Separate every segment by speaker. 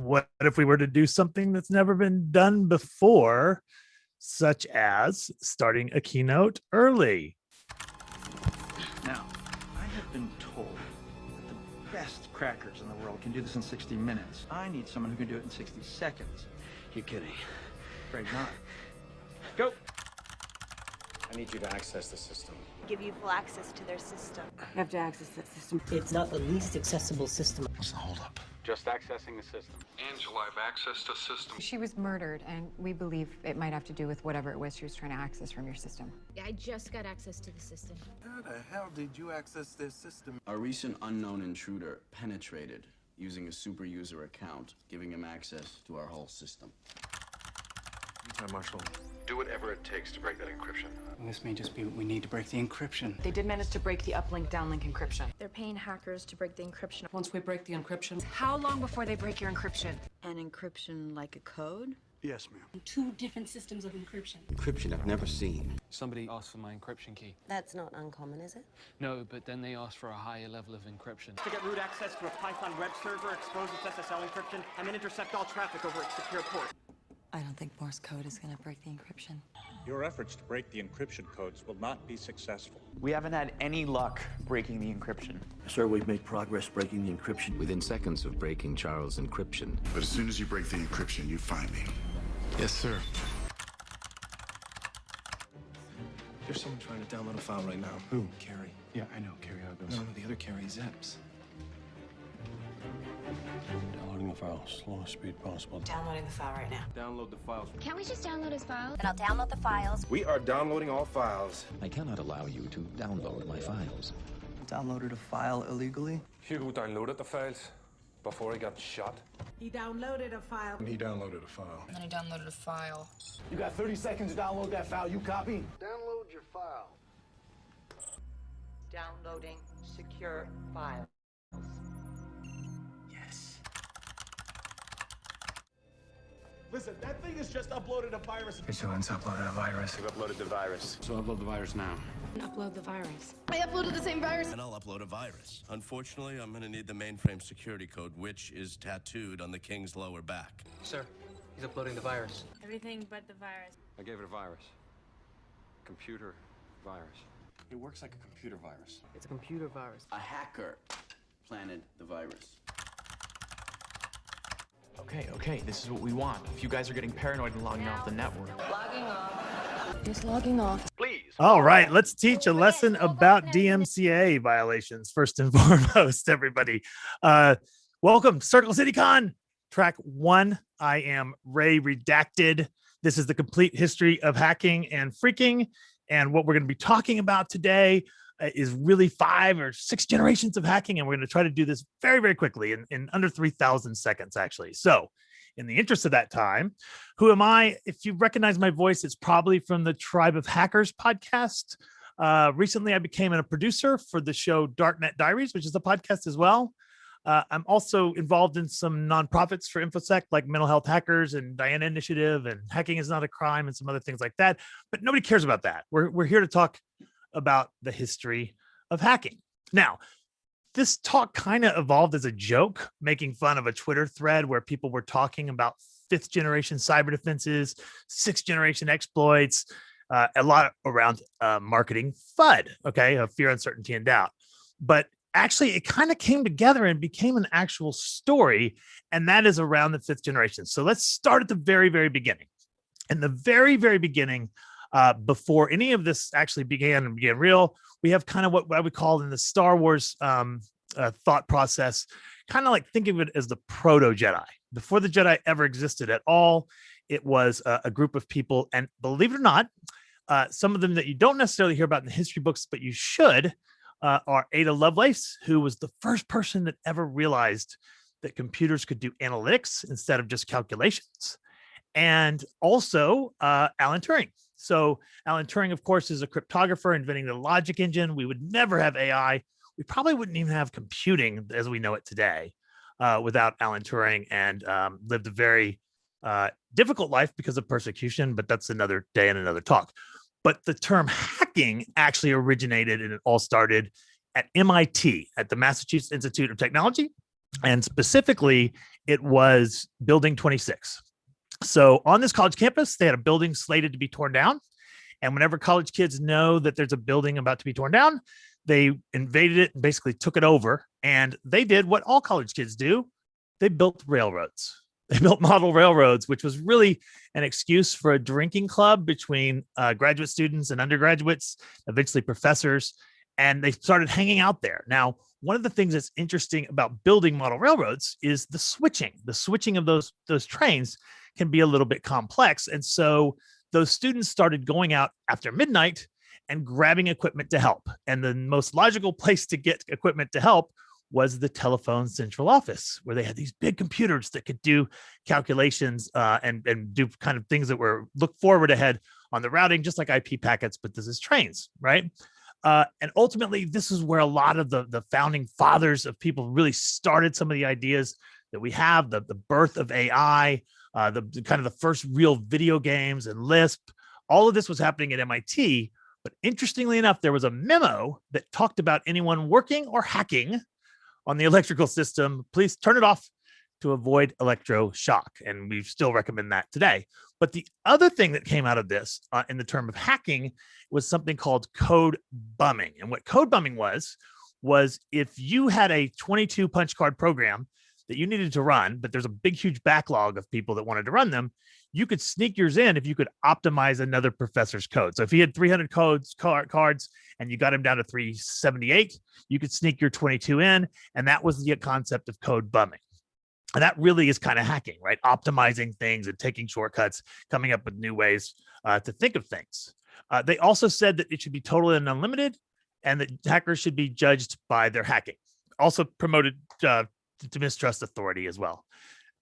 Speaker 1: what if we were to do something that's never been done before, such as starting a keynote early?
Speaker 2: Now, I have been told that the best crackers in the world can do this in 60 minutes. I need someone who can do it in 60 seconds.
Speaker 3: You're kidding.
Speaker 2: Afraid not. Go.
Speaker 3: I need you to access the system.
Speaker 4: Give you full access to their system.
Speaker 5: You have to access that system.
Speaker 6: It's not the least accessible system.
Speaker 3: What's the holdup?
Speaker 7: Just accessing the system.
Speaker 8: Angela, I have access to system.
Speaker 9: She was murdered, and we believe it might have to do with whatever it was she was trying to access from your system.
Speaker 10: I just got access to the system.
Speaker 11: How the hell did you access their system?
Speaker 12: A recent unknown intruder penetrated using a super user account, giving him access to our whole system.
Speaker 8: Marshal, do whatever it takes to break that encryption.
Speaker 13: And this may just be what we need to break the encryption.
Speaker 5: They did manage to break the uplink downlink encryption.
Speaker 10: They're paying hackers to break the encryption.
Speaker 5: Once we break the encryption,
Speaker 9: How long before they break your encryption?
Speaker 4: An encryption like a code?
Speaker 11: Yes, ma'am.
Speaker 6: 2 different systems of encryption.
Speaker 3: Encryption I've never seen.
Speaker 7: Somebody asked for my encryption key.
Speaker 4: That's not uncommon, is it?
Speaker 7: No, but then they asked for a higher level of encryption.
Speaker 14: To get root access to a Python web server, expose its SSL encryption, and then intercept all traffic over its secure port.
Speaker 4: I don't think Morse code is going to break the encryption.
Speaker 15: Your efforts to break the encryption codes will not be successful.
Speaker 16: We haven't had any luck breaking the encryption.
Speaker 17: Sir, we've made progress breaking the encryption.
Speaker 12: Within seconds of breaking Charles' encryption.
Speaker 18: But as soon as you break the encryption, you find me.
Speaker 3: Yes, sir.
Speaker 11: There's someone trying to download a file right now.
Speaker 13: Who? Carrie. Yeah, I know. Carrie Argos.
Speaker 11: No, the other Carrie, Zeps.
Speaker 17: Downloading the file, slowest speed possible.
Speaker 4: Downloading the file right now.
Speaker 3: Download the files.
Speaker 10: Can't we just download his file?
Speaker 4: Then I'll download the files.
Speaker 15: We are downloading all files.
Speaker 12: I cannot allow you to download my files.
Speaker 6: Downloaded a file illegally?
Speaker 8: Hugo downloaded the files before he got shot.
Speaker 5: he downloaded a file.
Speaker 11: He downloaded a file.
Speaker 4: And then I downloaded a file.
Speaker 14: You got 30 seconds to download that file. You copy?
Speaker 6: Download your file. Downloading secure files.
Speaker 14: Yes. Listen, that thing has just uploaded a virus.
Speaker 13: Vigilance uploaded a virus.
Speaker 3: We've uploaded the virus.
Speaker 12: So upload the virus now.
Speaker 10: Upload the virus. I uploaded the same virus.
Speaker 17: And I'll upload a virus. Unfortunately, I'm gonna need the mainframe security code, which is tattooed on the king's lower back.
Speaker 7: Sir, he's uploading the virus.
Speaker 10: Everything but the virus.
Speaker 7: I gave it a virus. Computer virus.
Speaker 3: It works like a computer virus.
Speaker 6: It's a computer virus.
Speaker 12: A hacker planted the virus.
Speaker 16: Okay, this is what we want. If you guys are getting paranoid and logging off the network.
Speaker 4: Logging off.
Speaker 10: Just logging off.
Speaker 8: Please.
Speaker 1: All right, let's teach a lesson about DMCA violations first and foremost, everybody. Welcome to CircleCityCon, track 1. I am Ray Redacted. This is the complete history of hacking and freaking. And what we're going to be talking about today is really 5 or 6 generations of hacking. And we're going to try to do this very, very quickly in under 3,000 seconds, actually. So in the interest of that time, who am I? If you recognize my voice, it's probably from the Tribe of Hackers podcast. Recently, I became a producer for the show Darknet Diaries, which is a podcast as well. I'm also involved in some nonprofits for InfoSec, like Mental Health Hackers and Diana Initiative and Hacking is Not a Crime and some other things like that. But nobody cares about that. We're here to talk about the history of hacking. Now, this talk kind of evolved as a joke, making fun of a Twitter thread where people were talking about 5th generation cyber defenses, 6th generation exploits, a lot around marketing FUD, okay, fear, uncertainty, and doubt. But actually, it kind of came together and became an actual story, and that is around the 5th generation. So let's start at the very, very beginning. In the very, very beginning, before any of this actually began real, we have kind of what I would call in the Star Wars thought process, kind of like think of it as the Proto-Jedi. Before the Jedi ever existed at all, it was a group of people, and believe it or not, some of them that you don't necessarily hear about in the history books, but you should, are Ada Lovelace, who was the first person that ever realized that computers could do analytics instead of just calculations, and also Alan Turing. So Alan Turing, of course, is a cryptographer inventing the logic engine. We would never have AI. We probably wouldn't even have computing as we know it today without Alan Turing, and lived a very difficult life because of persecution, but that's another day and another talk. But the term hacking actually originated, and it all started at MIT, at the Massachusetts Institute of Technology. And specifically, it was Building 26. So on this college campus, they had a building slated to be torn down. And whenever college kids know that there's a building about to be torn down, they invaded it and basically took it over. And they did what all college kids do. They built railroads. They built model railroads, which was really an excuse for a drinking club between graduate students and undergraduates, eventually professors, and they started hanging out there. Now, one of the things that's interesting about building model railroads is the switching. The switching of those trains can be a little bit complex. And so those students started going out after midnight and grabbing equipment to help. And the most logical place to get equipment to help was the telephone central office, where they had these big computers that could do calculations and do kind of things that were look forward ahead on the routing, just like IP packets, but this is trains, right? And ultimately, this is where a lot of the founding fathers of people really started some of the ideas that we have, the birth of AI, the kind of the first real video games and Lisp. All of this was happening at MIT. But interestingly enough, there was a memo that talked about anyone working or hacking on the electrical system. Please turn it off to avoid electroshock. And we still recommend that today. But the other thing that came out of this in the term of hacking was something called code bumming. And what code bumming was if you had a 22 punch card program that you needed to run, but there's a big, huge backlog of people that wanted to run them, you could sneak yours in if you could optimize another professor's code. So if he had 300 cards and you got him down to 378, you could sneak your 22 in. And that was the concept of code bumming. And that really is kind of hacking, right? Optimizing things and taking shortcuts, coming up with new ways to think of things. They also said that it should be totally and unlimited, and that hackers should be judged by their hacking. Also promoted to mistrust authority as well.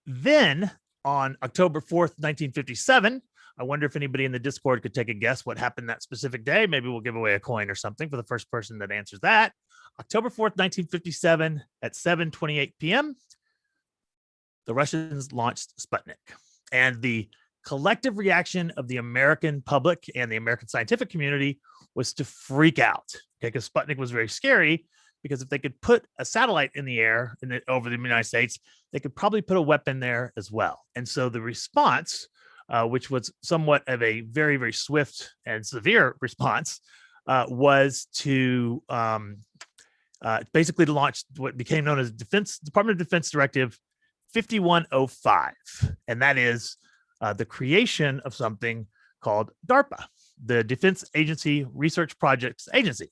Speaker 1: Then on October 4th, 1957, I wonder if anybody in the Discord could take a guess what happened that specific day. Maybe we'll give away a coin or something for the first person that answers that. October 4th, 1957 at 7:28 p.m., the Russians launched Sputnik. And the collective reaction of the American public and the American scientific community was to freak out, okay? Because Sputnik was very scary, because if they could put a satellite in the air over the United States, they could probably put a weapon there as well. And so the response, which was somewhat of a very, very swift and severe response, was to basically to launch what became known as Department of Defense Directive 5105. And that is the creation of something called DARPA, the Defense Agency Research Projects Agency.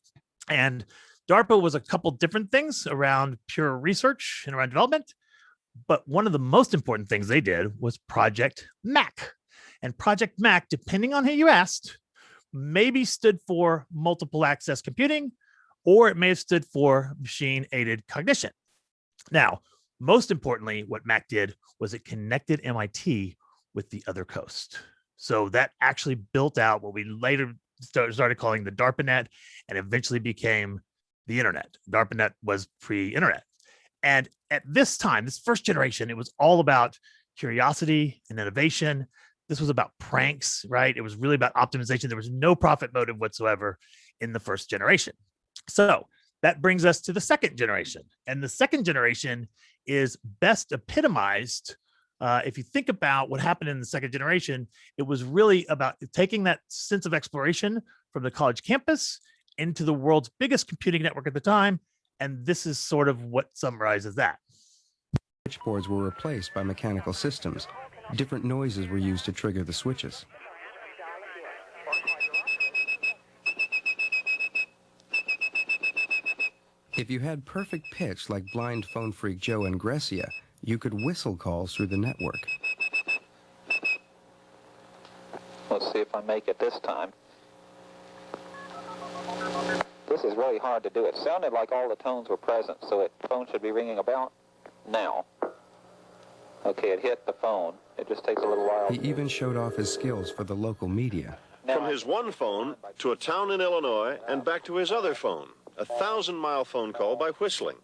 Speaker 1: And DARPA was a couple different things around pure research and around development. But one of the most important things they did was Project Mac. And Project Mac, depending on who you asked, maybe stood for multiple access computing, or it may have stood for machine aided cognition. Now, most importantly, what Mac did was it connected MIT with the other coast. So that actually built out what we later started calling the DARPANet, and eventually became the internet. DARPANet was pre-internet. And at this time, this first generation, it was all about curiosity and innovation. This was about pranks, right? It was really about optimization. There was no profit motive whatsoever in the first generation. So that brings us to the second generation. And the second generation is best epitomized. If you think about what happened in the second generation, it was really about taking that sense of exploration from the college campus into the world's biggest computing network at the time. And this is sort of what summarizes that.
Speaker 19: Switchboards were replaced by mechanical systems. Different noises were used to trigger the switches. If you had perfect pitch like blind phone freak Joe and Grecia, you could whistle calls through the network.
Speaker 20: Let's see if I make it this time. This is really hard to do. It sounded like all the tones were present, so the phone should be ringing about now. Okay, it hit the phone. It just takes a little while.
Speaker 19: He even showed off his skills for the local media.
Speaker 21: From his one phone to a town in Illinois and back to his other phone, a 1,000-mile phone call by whistling.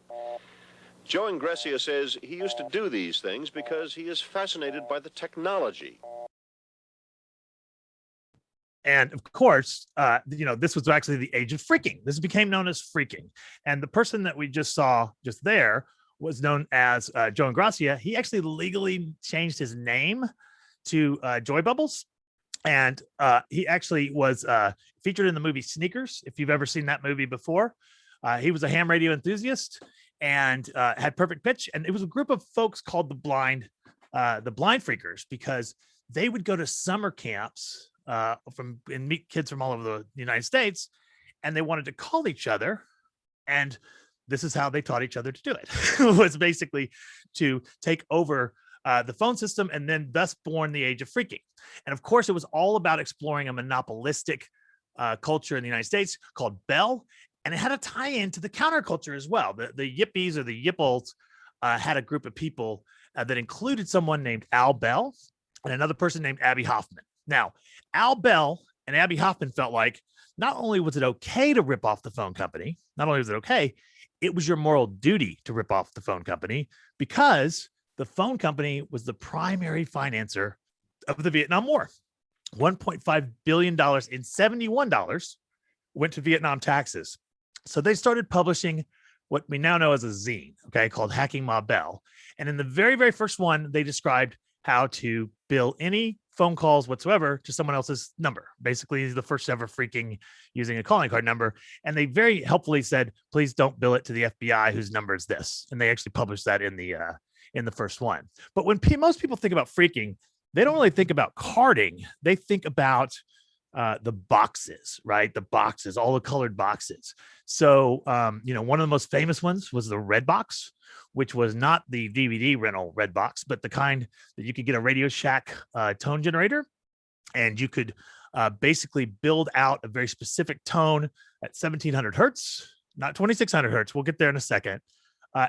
Speaker 21: Joe Ingresia says he used to do these things because he is fascinated by the technology.
Speaker 1: And of course, this was actually the age of freaking. This became known as freaking. And the person that we just saw just there was known as Joe Ingrassia, he actually legally changed his name to Joy Bubbles. And he actually was featured in the movie Sneakers, if you've ever seen that movie before. He was a ham radio enthusiast and had perfect pitch. And it was a group of folks called the Blind Freakers, because they would go to summer camps and meet kids from all over the United States, and they wanted to call each other. And this is how they taught each other to do it. It was basically to take over the phone system, and then thus born the age of freaking. And of course, it was all about exploring a monopolistic culture in the United States called Bell. And it had a tie-in to the counterculture as well. The Yippies or the Yipples had a group of people that included someone named Al Bell and another person named Abby Hoffman. Now, Al Bell and Abby Hoffman felt like not only was it okay to rip off the phone company, not only was it okay, it was your moral duty to rip off the phone company, because the phone company was the primary financer of the Vietnam War. $1.5 billion in $71 went to Vietnam taxes. So they started publishing what we now know as a zine, okay, called Hacking Ma Bell. And in the very, very first one, they described how to bill any phone calls whatsoever to someone else's number. Basically, the first ever freaking using a calling card number. And they very helpfully said, please don't bill it to the FBI whose number is this. And they actually published that in the first one. But when most people think about freaking, they don't really think about carding. They think about the boxes, right? The boxes, all the colored boxes. So, one of the most famous ones was the Red Box, which was not the DVD rental Red Box, but the kind that you could get a Radio Shack tone generator, and you could basically build out a very specific tone at 1700 hertz, not 2600 hertz. We'll get there in a second.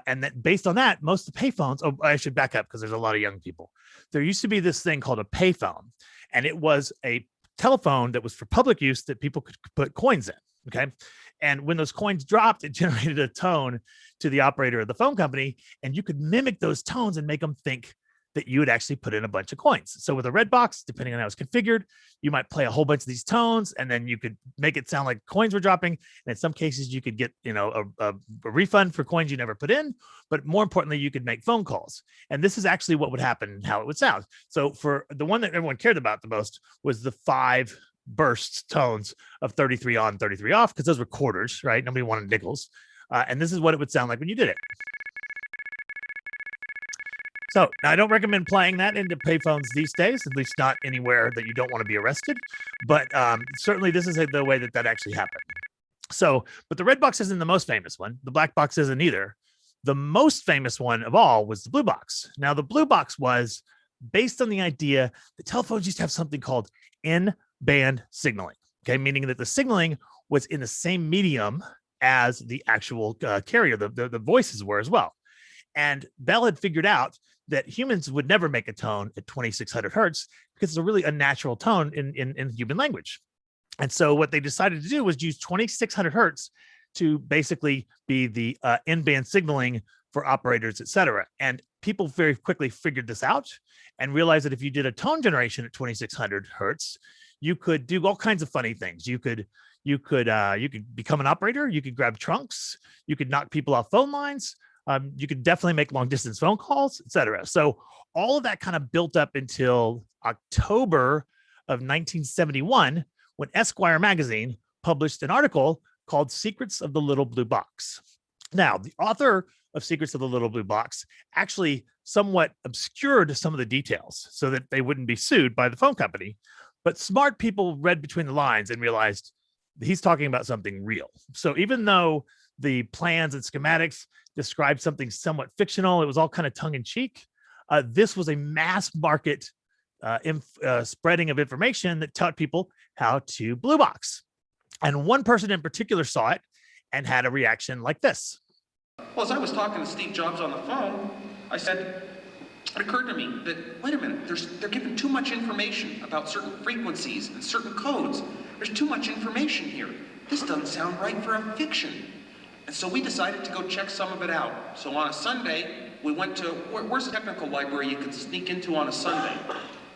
Speaker 1: And that based on that, most of the payphones, I should back up because there's a lot of young people. There used to be this thing called a payphone, and it was a telephone that was for public use that people could put coins in. Okay. And when those coins dropped, it generated a tone to the operator of the phone company, and you could mimic those tones and make them think that you would actually put in a bunch of coins. So with a Red Box, depending on how it's configured, you might play a whole bunch of these tones, and then you could make it sound like coins were dropping. And in some cases, you could get, a refund for coins you never put in, but more importantly, you could make phone calls. And this is actually what would happen and how it would sound. So for the one that everyone cared about the most was the 5 bursts tones of 33 on, 33 off, because those were quarters, right? Nobody wanted nickels. And this is what it would sound like when you did it. So I don't recommend playing that into payphones these days, at least not anywhere that you don't want to be arrested. But certainly this is the way that actually happened. So, but the Red Box isn't the most famous one. The Black Box isn't either. The most famous one of all was the Blue Box. Now, the Blue Box was based on the idea that telephones used to have something called in-band signaling, okay, meaning that the signaling was in the same medium as the actual carrier, the voices were as well. And Bell had figured out that humans would never make a tone at 2600 hertz because it's a really unnatural tone in human language. And so what they decided to do was use 2600 hertz to basically be the in-band signaling for operators, et cetera. And people very quickly figured this out and realized that if you did a tone generation at 2600 hertz, you could do all kinds of funny things. You could become an operator. You could grab trunks. You could knock people off phone lines. You could definitely make long distance phone calls, et cetera. So all of that kind of built up until October of 1971, when Esquire magazine published an article called Secrets of the Little Blue Box. Now, the author of Secrets of the Little Blue Box actually somewhat obscured some of the details so that they wouldn't be sued by the phone company. But smart people read between the lines and realized he's talking about something real. So even though the plans and schematics described something somewhat fictional, it was all kind of tongue-in-cheek. This was a mass market spreading of information that taught people how to blue box. And one person in particular saw it and had a reaction like this.
Speaker 2: Well, as I was talking to Steve Jobs on the phone, I said, it occurred to me that, wait a minute, they're giving too much information about certain frequencies and certain codes. There's too much information here. This doesn't sound right for a fiction. And so we decided to go check some of it out. So on a Sunday, we went to, where's the technical library you could sneak into on a Sunday?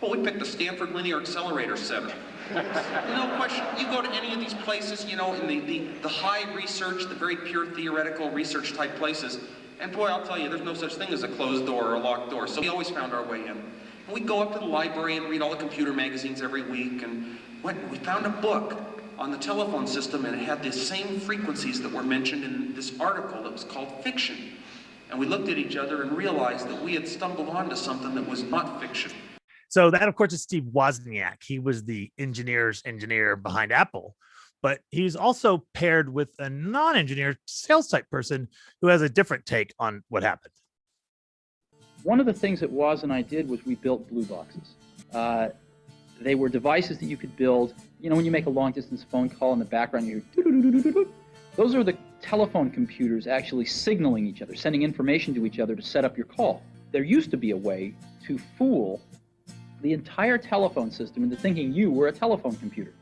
Speaker 2: Well, we picked the Stanford Linear Accelerator Center. No question, you go to any of these places, in the high research, the very pure theoretical research type places, And boy, I'll tell you, there's no such thing as a closed door or a locked door, so we always found our way in. And we'd go up to the library and read all the computer magazines every week, and we found a book on the telephone system, and it had the same frequencies that were mentioned in this article that was called Fiction. And we looked at each other and realized that we had stumbled onto something that was not fiction.
Speaker 1: So that, of course, is Steve Wozniak. He was the engineer behind Apple, but he's also paired with a non-engineer sales type person who has a different take on what happened.
Speaker 9: One of the things that Woz and I did was we built blue boxes. They were devices that you could build. You know, when you make a long-distance phone call in the background, you hear doo-doo-doo-doo-doo-doo. Those are the telephone computers actually signaling each other, sending information to each other to set up your call. There used to be a way to fool the entire telephone system into thinking you were a telephone computer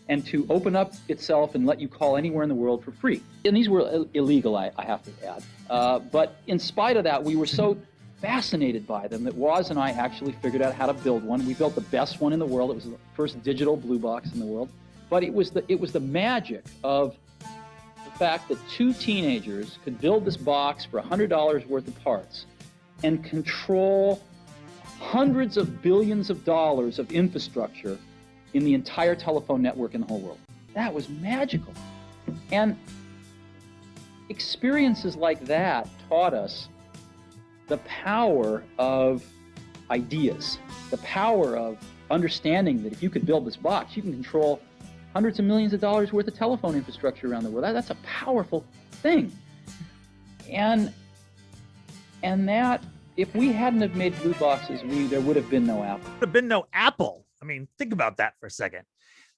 Speaker 9: and to open up itself and let you call anywhere in the world for free. And these were illegal, I have to add. But in spite of that, we were so fascinated by them that Woz and I actually figured out how to build one. We built the best one in the world. It was the first digital blue box in the world. But it was the magic of the fact that two teenagers could build this box for $100 worth of parts and control hundreds of billions of dollars of infrastructure in the entire telephone network in the whole world. That was magical. And experiences like that taught us the power of ideas, the power of understanding that if you could build this box, you can control hundreds of millions of dollars worth of telephone infrastructure around the world. That's a powerful thing. And that, if we hadn't have made blue boxes, there would have been no Apple.
Speaker 1: There would have been no Apple. I mean, think about that for a second.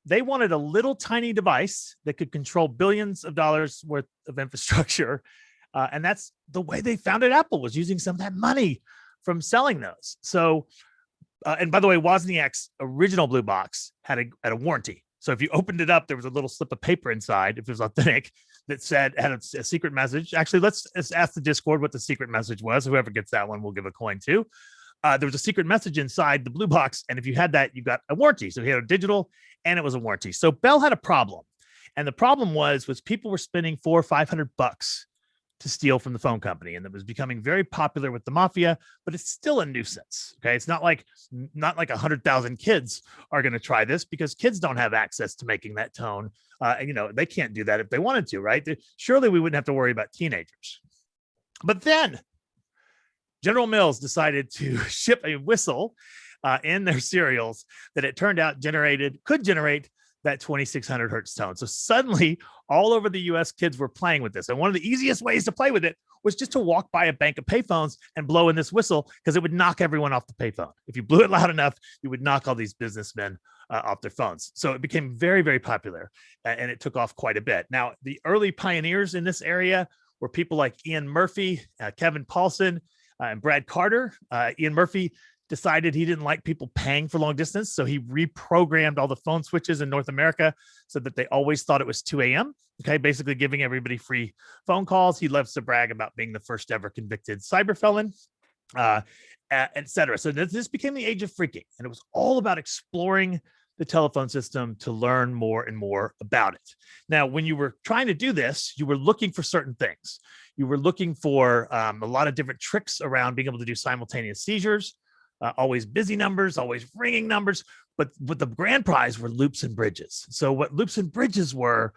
Speaker 1: They wanted a little tiny device that could control billions of dollars worth of infrastructure. And that's the way they founded Apple, was using some of that money from selling those. So, and by the way, Wozniak's original blue box had a warranty. So if you opened it up, there was a little slip of paper inside, if it was authentic, that had a secret message. Actually, let's ask the Discord what the secret message was. Whoever gets that one, we'll give a coin to. There was a secret message inside the blue box, and if you had that, you got a warranty. So he had a digital, and it was a warranty. So Bell had a problem, and the problem was people were spending $400 or $500 to steal from the phone company, and it was becoming very popular with the mafia. But it's still a nuisance. Okay, it's not like 100,000 kids are going to try this, because kids don't have access to making that tone. And, you know, they can't do that if they wanted to, right? Surely we wouldn't have to worry about teenagers. But then General Mills decided to ship a whistle in their cereals that it turned out could generate that 2600 hertz tone. So suddenly all over the US, kids were playing with this. And one of the easiest ways to play with it was just to walk by a bank of payphones and blow in this whistle, because it would knock everyone off the payphone. If you blew it loud enough, you would knock all these businessmen off their phones. So it became very, very popular, and it took off quite a bit. Now, the early pioneers in this area were people like Ian Murphy, Kevin Paulson, and Brad Carter. Ian Murphy decided he didn't like people paying for long distance, so he reprogrammed all the phone switches in North America so that they always thought it was 2 a.m. Okay, basically giving everybody free phone calls. He loves to brag about being the first ever convicted cyber felon, etc. So this became the age of freaking, and it was all about exploring the telephone system to learn more and more about it. Now, when you were trying to do this, you were looking for certain things. You were looking for a lot of different tricks around being able to do simultaneous seizures, always busy numbers, always ringing numbers, but the grand prize were loops and bridges. So what loops and bridges were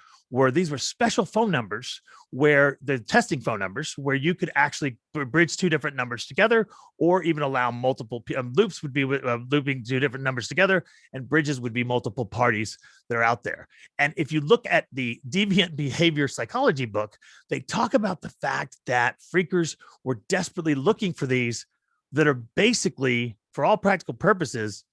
Speaker 1: these were special phone numbers, where the testing phone numbers, where you could actually bridge two different numbers together, or even allow multiple loops would be looping two different numbers together, and bridges would be multiple parties that are out there. And if you look at the deviant behavior psychology book, they talk about the fact that freakers were desperately looking for these that are basically, for all practical purposes,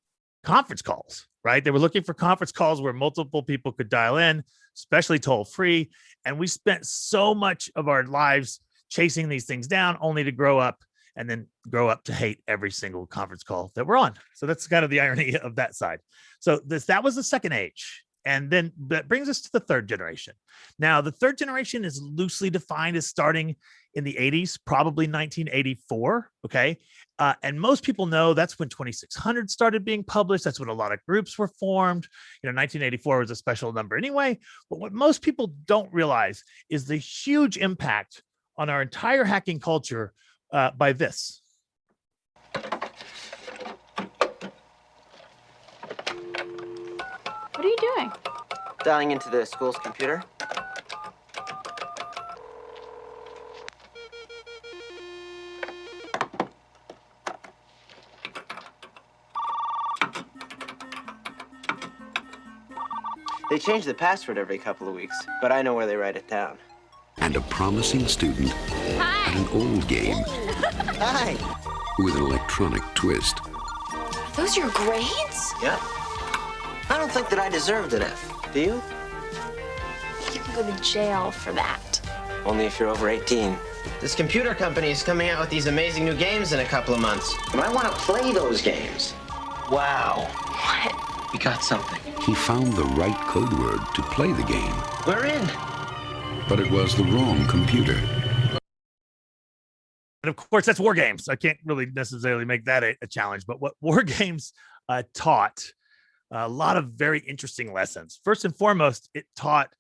Speaker 1: conference calls, right? They were looking for conference calls where multiple people could dial in, especially toll free. And we spent so much of our lives chasing these things down, only to grow up to hate every single conference call that we're on. So that's kind of the irony of that side. So that was the second age. And then that brings us to the third generation. Now, the third generation is loosely defined as starting in the 80s, probably 1984. Okay. And most people know that's when 2600 started being published. That's when a lot of groups were formed. 1984 was a special number anyway. But what most people don't realize is the huge impact on our entire hacking culture by this.
Speaker 10: What are you doing?
Speaker 18: Dialing into the school's computer. They change the password every couple of weeks, but I know where they write it down.
Speaker 22: And a promising student
Speaker 10: Hi.
Speaker 22: at an old game
Speaker 18: Hi.
Speaker 22: with an electronic twist.
Speaker 10: Are those your grades?
Speaker 18: Yeah. I don't think that I deserved an F. Do you?
Speaker 10: You can go to jail for that.
Speaker 18: Only if you're over 18. This computer company is coming out with these amazing new games in a couple of months. And I want to play those games. Wow.
Speaker 10: What?
Speaker 18: We got something.
Speaker 22: He found the right code word to play the game,
Speaker 18: We're in.
Speaker 22: but it was the wrong computer.
Speaker 1: And of course, that's war games. I can't really necessarily make that a challenge, but what war games taught a lot of very interesting lessons. First and foremost, it taught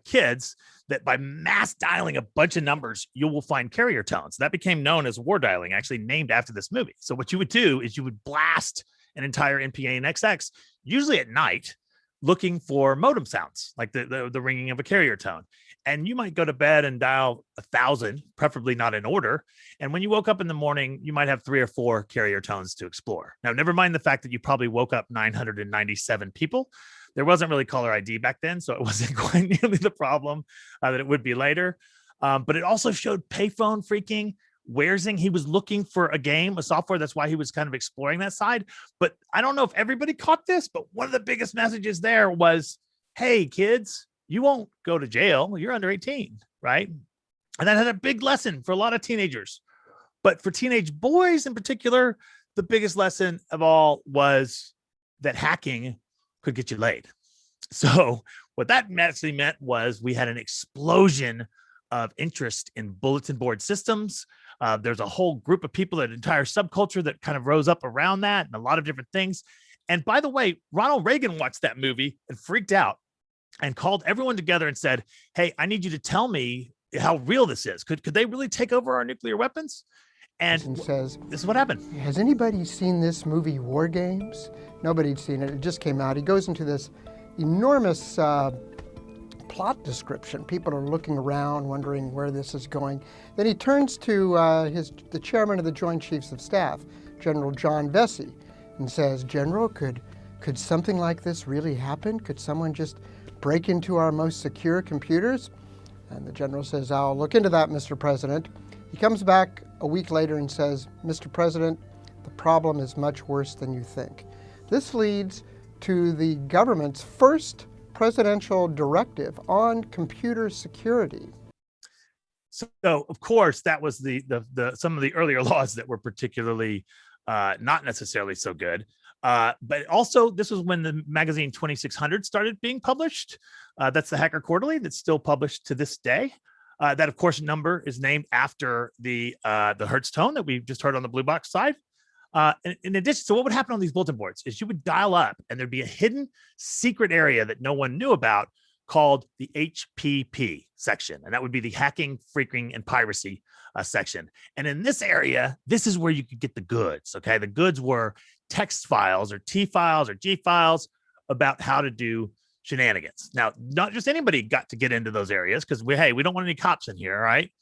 Speaker 1: kids that by mass dialing a bunch of numbers, you will find carrier tones. That became known as war dialing, actually named after this movie. So what you would do is you would blast an entire NPA and XX, usually at night, looking for modem sounds, like the ringing of a carrier tone. And you might go to bed and dial 1,000, preferably not in order. And when you woke up in the morning, you might have 3 or 4 carrier tones to explore. Now, never mind the fact that you probably woke up 997 people. There wasn't really caller ID back then, so it wasn't quite nearly the problem that it would be later. But it also showed payphone freaking. Wersing, he was looking for a game, a software. That's why he was kind of exploring that side. But I don't know if everybody caught this, but one of the biggest messages there was, hey, kids, you won't go to jail. You're under 18, right? And that had a big lesson for a lot of teenagers. But for teenage boys in particular, the biggest lesson of all was that hacking could get you laid. So what that actually meant was we had an explosion of interest in bulletin board systems. There's a whole group of people, an entire subculture that kind of rose up around that and a lot of different things. And by the way, Ronald Reagan watched that movie and freaked out and called everyone together and said, hey, I need you to tell me how real this is. Could they really take over our nuclear weapons? And
Speaker 23: says,
Speaker 1: this is what happened.
Speaker 23: Has anybody seen this movie, War Games? Nobody'd seen it. It just came out. He goes into this enormous plot description. People are looking around, wondering where this is going. Then he turns to the chairman of the Joint Chiefs of Staff, General John Vesey, and says, General, could something like this really happen? Could someone just break into our most secure computers? And the general says, I'll look into that, Mr. President. He comes back a week later and says, Mr. President, the problem is much worse than you think. This leads to the government's first presidential directive on computer security.
Speaker 1: So of course, that was the some of the earlier laws that were particularly not necessarily so good. But also, this was when the magazine 2600 started being published. That's the Hacker Quarterly that's still published to this day. That, of course, number is named after the Hertz tone that we just heard on the blue box side. In addition, so what would happen on these bulletin boards is you would dial up and there'd be a hidden secret area that no one knew about called the HPP section. And that would be the hacking, freaking, and piracy section. And in this area, this is where you could get the goods. Okay. The goods were text files or T files or G files about how to do shenanigans. Now, not just anybody got to get into those areas because we don't want any cops in here. Right.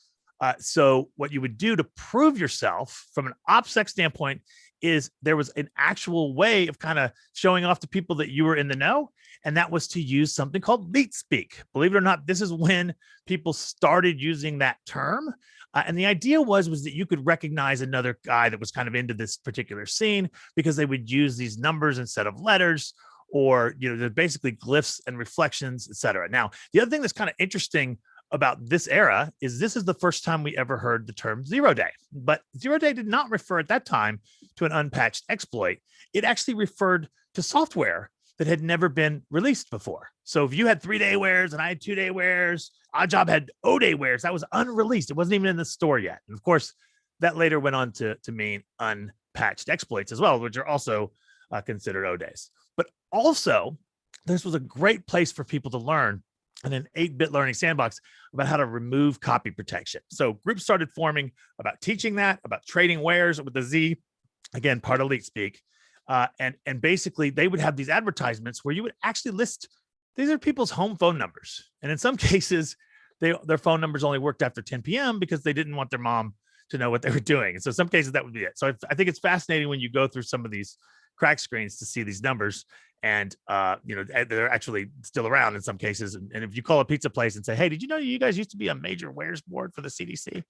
Speaker 1: So what you would do to prove yourself from an OPSEC standpoint is there was an actual way of kind of showing off to people that you were in the know. And that was to use something called leet speak. Believe it or not, this is when people started using that term. And the idea was that you could recognize another guy that was kind of into this particular scene because they would use these numbers instead of letters, or, they're basically glyphs and reflections, et cetera. Now, the other thing that's kind of interesting about this era is this is the first time we ever heard the term 0 day, but 0 day did not refer at that time to an unpatched exploit. It actually referred to software that had never been released before. So if you had 3-day wares and I had 2-day wares, Oddjob had 0-day wares, that was unreleased. It wasn't even in the store yet. And of course, that later went on to mean unpatched exploits as well, which are also considered 0 days. But also, this was a great place for people to learn and an 8-bit learning sandbox about how to remove copy protection. So groups started forming about teaching that, about trading wares with the Z, again, part elite speak. And basically they would have these advertisements where you would actually list, these are people's home phone numbers. And in some cases, their phone numbers only worked after 10 p.m. because they didn't want their mom to know what they were doing. And so some cases that would be it. So I think it's fascinating when you go through some of these crack screens to see these numbers, and they're actually still around in some cases. And if you call a pizza place and say, hey, did you know you guys used to be a major wares board for the CDC?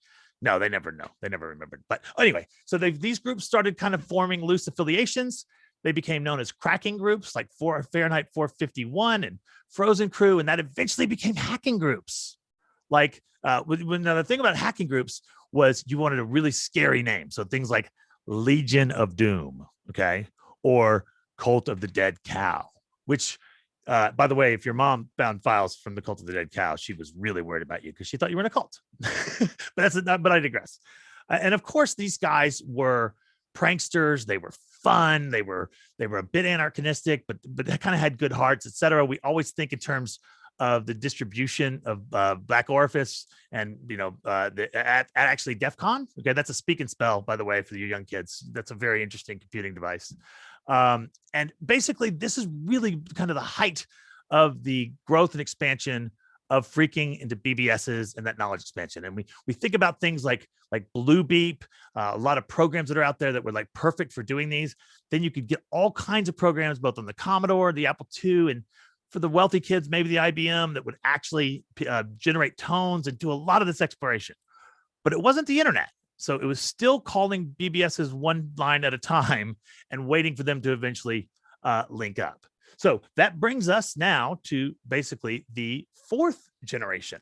Speaker 1: No, they never know. They never remembered. But anyway, so these groups started kind of forming loose affiliations. They became known as cracking groups like Fahrenheit 451 and Frozen Crew, and that eventually became hacking groups. Like now the thing about hacking groups was you wanted a really scary name. So things like Legion of Doom, okay, or Cult of the Dead Cow, which, by the way, if your mom found files from the Cult of the Dead Cow, she was really worried about you because she thought you were in a cult. But I digress. And of course, these guys were pranksters. They were fun. They were a bit anarchistic, but they kind of had good hearts, etc. We always think in terms of the distribution of Black Orifice and at actually DEF CON. Okay, that's a speak and spell, by the way, for you young kids. That's a very interesting computing device. And basically, this is really kind of the height of the growth and expansion of freaking into BBSs and that knowledge expansion. And we think about things like Blue Beep, a lot of programs that are out there that were like perfect for doing these. Then you could get all kinds of programs, both on the Commodore, the Apple II, and for the wealthy kids, maybe the IBM, that would actually generate tones and do a lot of this exploration. But it wasn't the internet. So it was still calling BBSs one line at a time and waiting for them to eventually link up. So that brings us now to basically the 4th generation.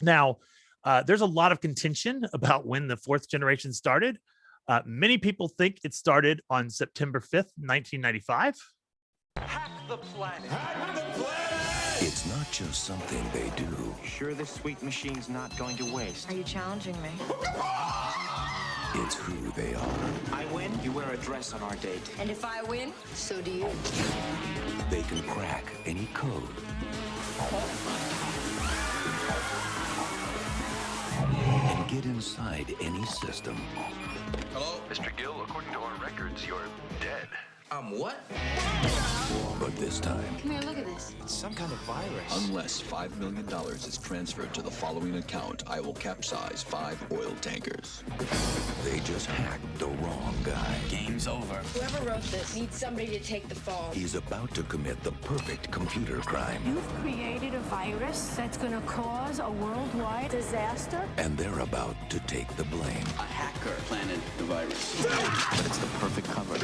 Speaker 1: Now, there's a lot of contention about when the 4th generation started. Many people think it started on September 5th, 1995.
Speaker 14: Hack the planet.
Speaker 5: Hack the planet! It's not just something they do.
Speaker 14: Sure this sweet machine's not going to waste?
Speaker 4: Are you challenging me?
Speaker 5: It's who they are.
Speaker 14: I win, you wear a dress on our date.
Speaker 4: And if I win, so do you.
Speaker 5: They can crack any code. And get inside any system.
Speaker 11: Hello? Mr. Gill, according to our records, you're dead.
Speaker 5: What? But this time...
Speaker 4: Come here, look at this.
Speaker 14: It's some kind of virus.
Speaker 15: Unless $5 million is transferred to the following account, I will capsize 5 oil tankers.
Speaker 5: They just hacked the wrong guy.
Speaker 15: Game's over.
Speaker 4: Whoever wrote this needs somebody to take the fall.
Speaker 5: He's about to commit the perfect computer crime.
Speaker 10: You've created a virus that's gonna cause a worldwide disaster?
Speaker 5: And they're about to take the blame.
Speaker 12: A hacker planted the virus. But it's the perfect cover.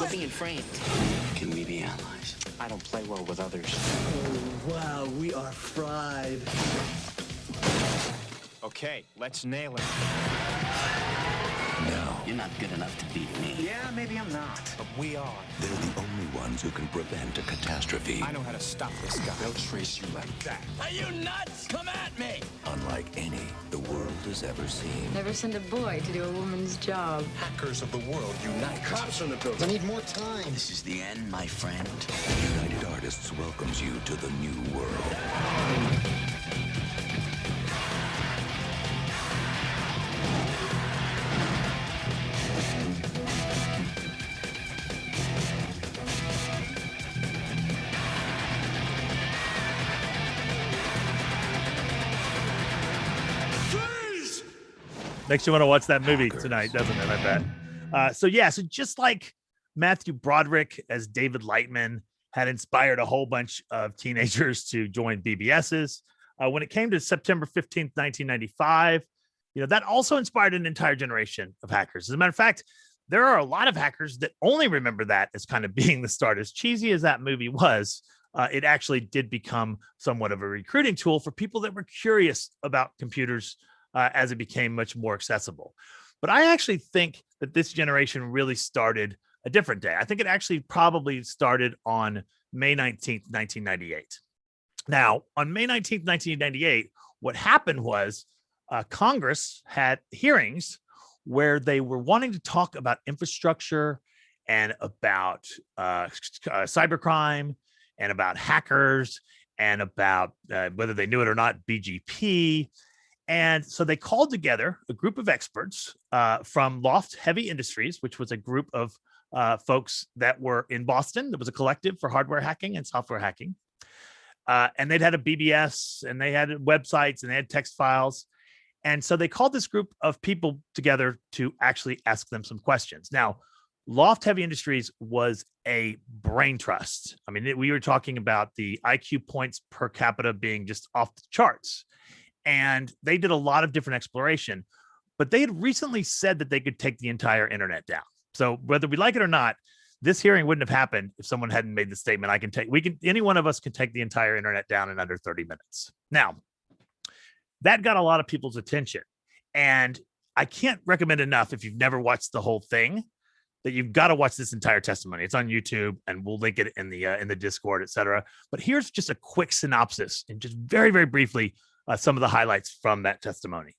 Speaker 4: We're being framed.
Speaker 12: Can we be allies?
Speaker 14: I don't play well with others.
Speaker 6: Oh, wow, we are fried.
Speaker 14: Okay, let's nail it.
Speaker 5: Now,
Speaker 12: You're not good enough to beat me.
Speaker 14: Yeah, maybe I'm not, but we are.
Speaker 5: they're the only ones who can prevent a catastrophe.
Speaker 14: I know how to stop this guy. They'll trace you like that.
Speaker 15: Are you nuts? Come at me!
Speaker 5: Unlike any the world has ever seen.
Speaker 4: Never send a boy to do a woman's job.
Speaker 14: Hackers of the world unite.
Speaker 6: Cops on the building. I need more time.
Speaker 12: This is the end, my friend.
Speaker 5: United Artists welcomes you to the new world.
Speaker 1: Makes you want to watch that movie tonight, doesn't it? I bet. So just like Matthew Broderick as David Lightman had inspired a whole bunch of teenagers to join BBSs, when it came to September 15th, 1995, that also inspired an entire generation of hackers. As a matter of fact, there are a lot of hackers that only remember that as kind of being the start. As cheesy as that movie was, it actually did become somewhat of a recruiting tool for people that were curious about computers as it became much more accessible. But I actually think that this generation really started a different day. I think it actually probably started on May 19th, 1998. Now, on May 19th, 1998, what happened was Congress had hearings where they were wanting to talk about infrastructure and about cybercrime and about hackers and about whether they knew it or not, BGP. And so they called together a group of experts from Loft Heavy Industries, which was a group of folks that were in Boston. There was a collective for hardware hacking and software hacking. And they'd had a BBS, and they had websites, and they had text files. And so they called this group of people together to actually ask them some questions. Now, Loft Heavy Industries was a brain trust. I mean, we were talking about the IQ points per capita being just off the charts. And they did a lot of different exploration, but they had recently said that they could take the entire internet down. So whether we like it or not, this hearing wouldn't have happened if someone hadn't made the statement, any one of us can take the entire internet down in under 30 minutes. Now, that got a lot of people's attention. And I can't recommend enough, if you've never watched the whole thing, that you've got to watch this entire testimony. It's on YouTube, and we'll link it in the Discord, etc. But here's just a quick synopsis, and just very, very briefly, some of the highlights from that testimony.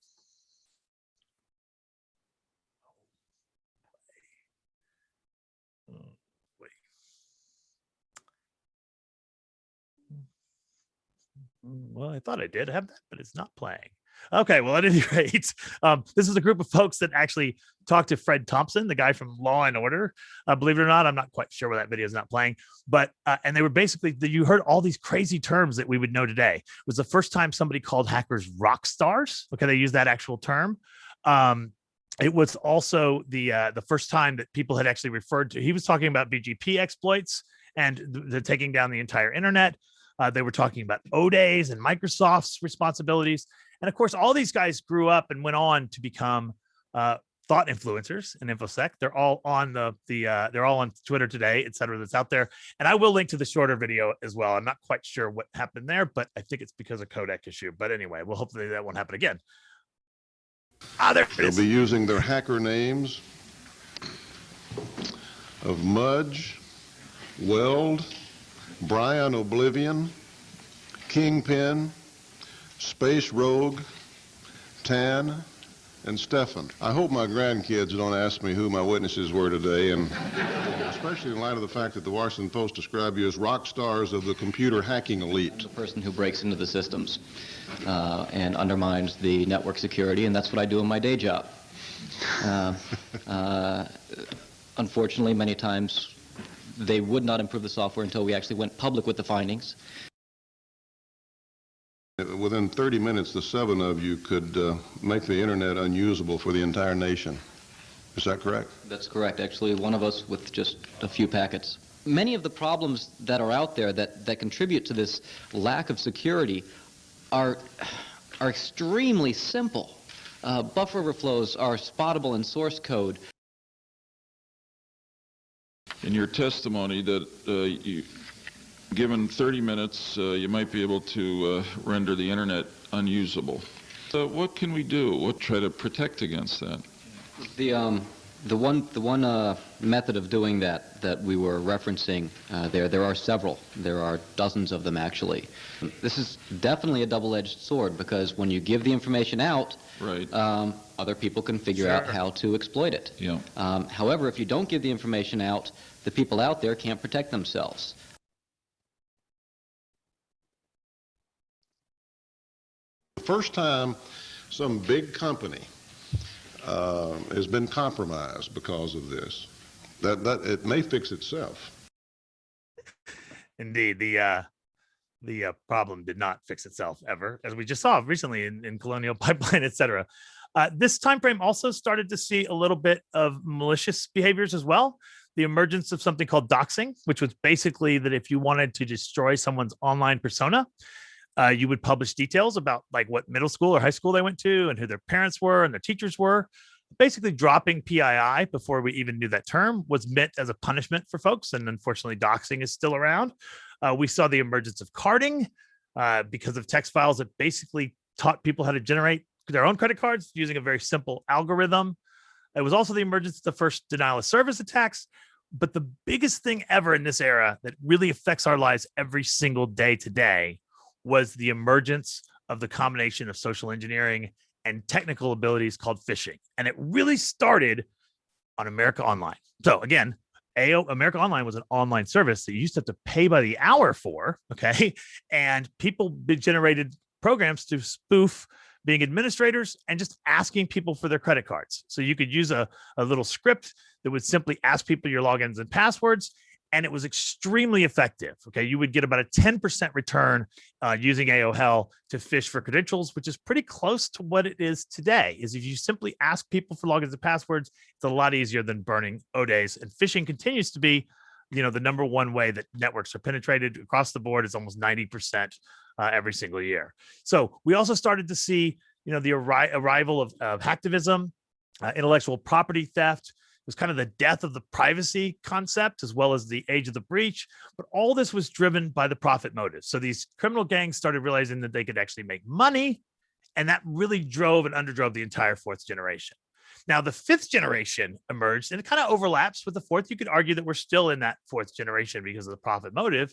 Speaker 1: Well, I thought I did have that, but it's not playing. Okay, well, at any rate, this is a group of folks that actually talked to Fred Thompson, the guy from Law and Order. Believe it or not, I'm not quite sure why that video is not playing, but and they were basically, you heard all these crazy terms that we would know today. It was the first time somebody called hackers rock stars. Okay, they used that actual term. It was also the first time that people had actually referred to. He was talking about BGP exploits and the taking down the entire internet. They were talking about O-Days and Microsoft's responsibilities. And of course, all these guys grew up and went on to become thought influencers in InfoSec. They're all on they're all on Twitter today, et cetera, that's out there. And I will link to the shorter video as well. I'm not quite sure what happened there, but I think it's because of codec issue. But anyway, well, hopefully that won't happen again. There it is.
Speaker 7: They'll be using their hacker names of Mudge, Weld, Brian Oblivion, Kingpin, Space Rogue, Tan, and Stefan. I hope my grandkids don't ask me who my witnesses were today, and especially in light of the fact that the Washington Post described you as rock stars of the computer hacking elite.
Speaker 13: The person who breaks into the systems and undermines the network security, and that's what I do in my day job. Unfortunately, many times they would not improve the software until we actually went public with the findings.
Speaker 7: Within 30 minutes, the 7 of you could make the internet unusable for the entire nation. Is that correct?
Speaker 13: That's correct. Actually, one of us with just a few packets. Many of the problems that are out there that contribute to this lack of security are extremely simple. Buffer overflows are spottable in source code.
Speaker 17: In your testimony that given 30 minutes, you might be able to render the internet unusable. What can we do? What try to protect against that?
Speaker 13: The one method of doing that we were referencing there are several. There are dozens of them actually. This is definitely a double-edged sword because when you give the information out,
Speaker 17: right,
Speaker 13: other people can figure out how to exploit it.
Speaker 17: Yeah.
Speaker 13: However, if you don't give the information out, the people out there can't protect themselves.
Speaker 7: The first time some big company has been compromised because of this, that it may fix itself.
Speaker 1: Indeed, the problem did not fix itself ever, as we just saw recently in Colonial Pipeline, et cetera. This time frame also started to see a little bit of malicious behaviors as well. The emergence of something called doxing, which was basically that if you wanted to destroy someone's online persona, you would publish details about like what middle school or high school they went to and who their parents were and their teachers were. Basically dropping PII before we even knew that term was meant as a punishment for folks. And unfortunately, doxing is still around. We saw the emergence of carding because of text files that basically taught people how to generate their own credit cards using a very simple algorithm. It was also the emergence of the first denial of service attacks. But the biggest thing ever in this era that really affects our lives every single day today was the emergence of the combination of social engineering and technical abilities called phishing. And it really started on America Online. So again, America Online was an online service that you used to have to pay by the hour for, okay? And people generated programs to spoof being administrators and just asking people for their credit cards. So you could use a little script that would simply ask people your logins and passwords, and it was extremely effective. Okay, you would get about a 10% return using AOL to phish for credentials, which is pretty close to what it is today. Is if you simply ask people for logins and passwords, it's a lot easier than burning O-days. And phishing continues to be, the number one way that networks are penetrated across the board. Is almost 90% every single year. So we also started to see, the arrival of hacktivism, intellectual property theft. It was kind of the death of the privacy concept, as well as the age of the breach. But all this was driven by the profit motive. So these criminal gangs started realizing that they could actually make money, and that really drove and underdrove the entire fourth generation. Now, the fifth generation emerged, and it kind of overlaps with the fourth. You could argue that we're still in that fourth generation because of the profit motive.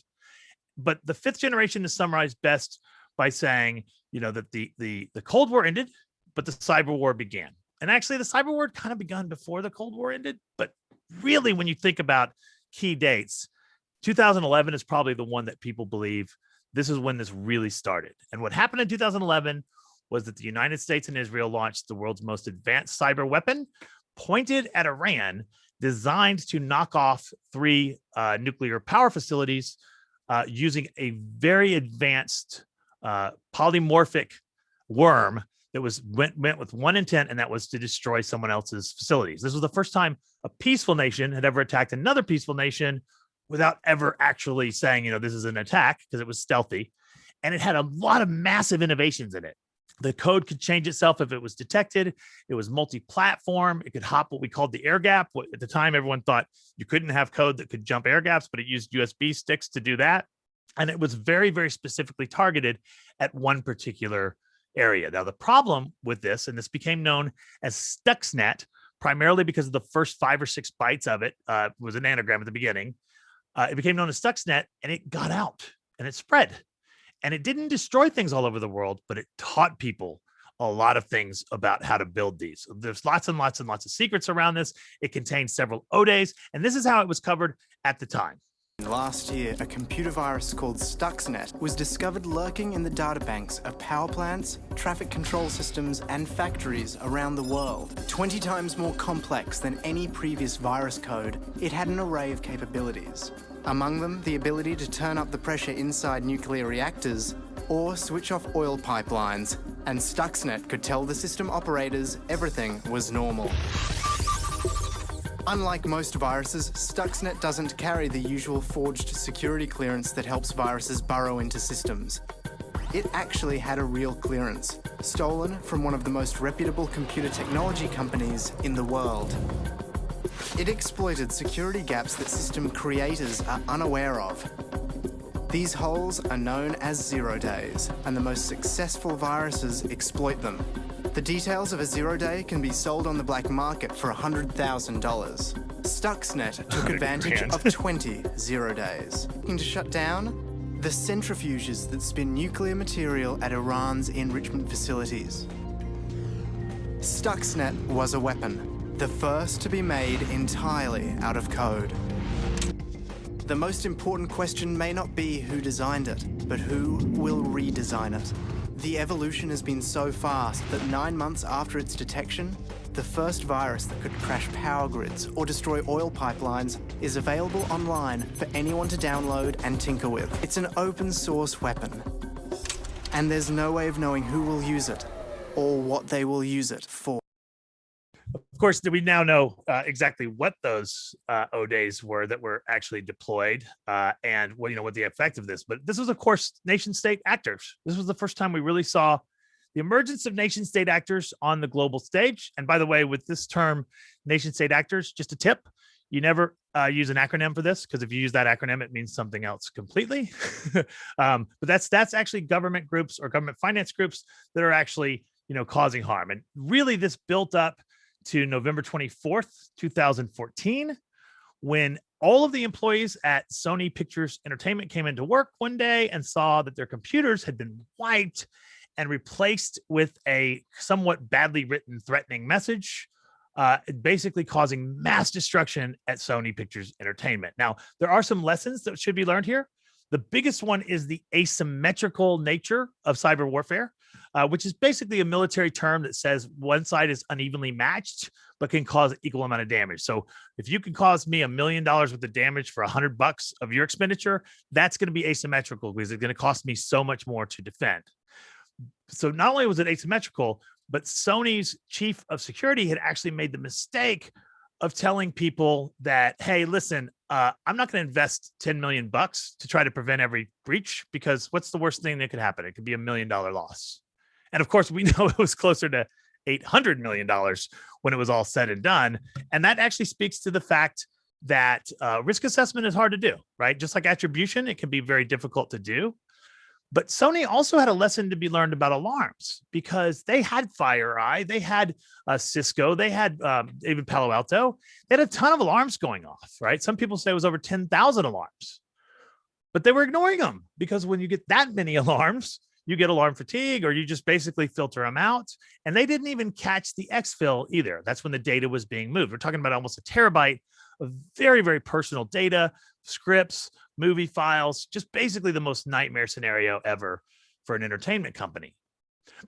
Speaker 1: But the fifth generation is summarized best by saying, that the Cold War ended, but the cyber war began. And actually, the cyber war kind of begun before the Cold War ended. But really, when you think about key dates, 2011 is probably the one that people believe this is when this really started. And what happened in 2011 was that the United States and Israel launched the world's most advanced cyber weapon pointed at Iran, designed to knock off 3 nuclear power facilities using a very advanced polymorphic worm that went with one intent, and that was to destroy someone else's facilities. This was the first time a peaceful nation had ever attacked another peaceful nation without ever actually saying, this is an attack, because it was stealthy. And it had a lot of massive innovations in it. The code could change itself if it was detected. It was multi-platform. It could hop what we called the air gap. At the time, everyone thought you couldn't have code that could jump air gaps, but it used USB sticks to do that. And it was very, very specifically targeted at one particular area. Now, the problem with this, and this became known as Stuxnet, primarily because of the first 5 or 6 bytes of it was an anagram at the beginning. It became known as Stuxnet, and it got out and it spread. And it didn't destroy things all over the world, but it taught people a lot of things about how to build these. There's lots and lots and lots of secrets around this. It contains several O-days, and this is how it was covered at the time.
Speaker 3: Last year, a computer virus called Stuxnet was discovered lurking in the databanks of power plants, traffic control systems, and factories around the world. 20 times more complex than any previous virus code, it had an array of capabilities. Among them, the ability to turn up the pressure inside nuclear reactors or switch off oil pipelines, and Stuxnet could tell the system operators everything was normal. Unlike most viruses, Stuxnet doesn't carry the usual forged security clearance that helps viruses burrow into systems. It actually had a real clearance, stolen from one of the most reputable computer technology companies in the world. It exploited security gaps that system creators are unaware of. These holes are known as 0 days, and the most successful viruses exploit them. The details of a 0 day can be sold on the black market for $100,000. Stuxnet took advantage of 20 0 days. To shut down the centrifuges that spin nuclear material at Iran's enrichment facilities. Stuxnet was a weapon, the first to be made entirely out of code. The most important question may not be who designed it, but who will redesign it. The evolution has been so fast that 9 months after its detection, the first virus that could crash power grids or destroy oil pipelines is available online for anyone to download and tinker with. It's an open source weapon, and there's no way of knowing who will use it or what they will use it for.
Speaker 1: Of course, we now know exactly what those O-days were that were actually deployed and what the effect of this. But this was, of course, nation-state actors. This was the first time we really saw the emergence of nation-state actors on the global stage. And by the way, with this term, nation-state actors, just a tip, you never use an acronym for this, because if you use that acronym, it means something else completely. But that's actually government groups or government finance groups that are actually causing harm. And really, this built up to November 24th, 2014, when all of the employees at Sony Pictures Entertainment came into work one day and saw that their computers had been wiped and replaced with a somewhat badly written threatening message basically causing mass destruction at Sony Pictures Entertainment. Now, there are some lessons that should be learned here. The biggest one is the asymmetrical nature of cyber warfare, which is basically a military term that says one side is unevenly matched, but can cause equal amount of damage. So if you can cause me $1 million worth of damage for $100 of your expenditure, that's going to be asymmetrical because it's going to cost me so much more to defend. So not only was it asymmetrical, but Sony's chief of security had actually made the mistake of telling people that, hey, listen, I'm not going to invest 10 million bucks to try to prevent every breach, because what's the worst thing that could happen? It could be $1 million loss. And of course, we know it was closer to $800 million when it was all said and done. And that actually speaks to the fact that risk assessment is hard to do, right? Just like attribution, it can be very difficult to do. But Sony also had a lesson to be learned about alarms, because they had FireEye, they had Cisco, they had even Palo Alto. They had a ton of alarms going off, right? Some people say it was over 10,000 alarms, but they were ignoring them, because when you get that many alarms, you get alarm fatigue, or you just basically filter them out. And they didn't even catch the exfil either. That's when the data was being moved. We're talking about almost a terabyte of very, very personal data, scripts, movie files, just basically the most nightmare scenario ever for an entertainment company.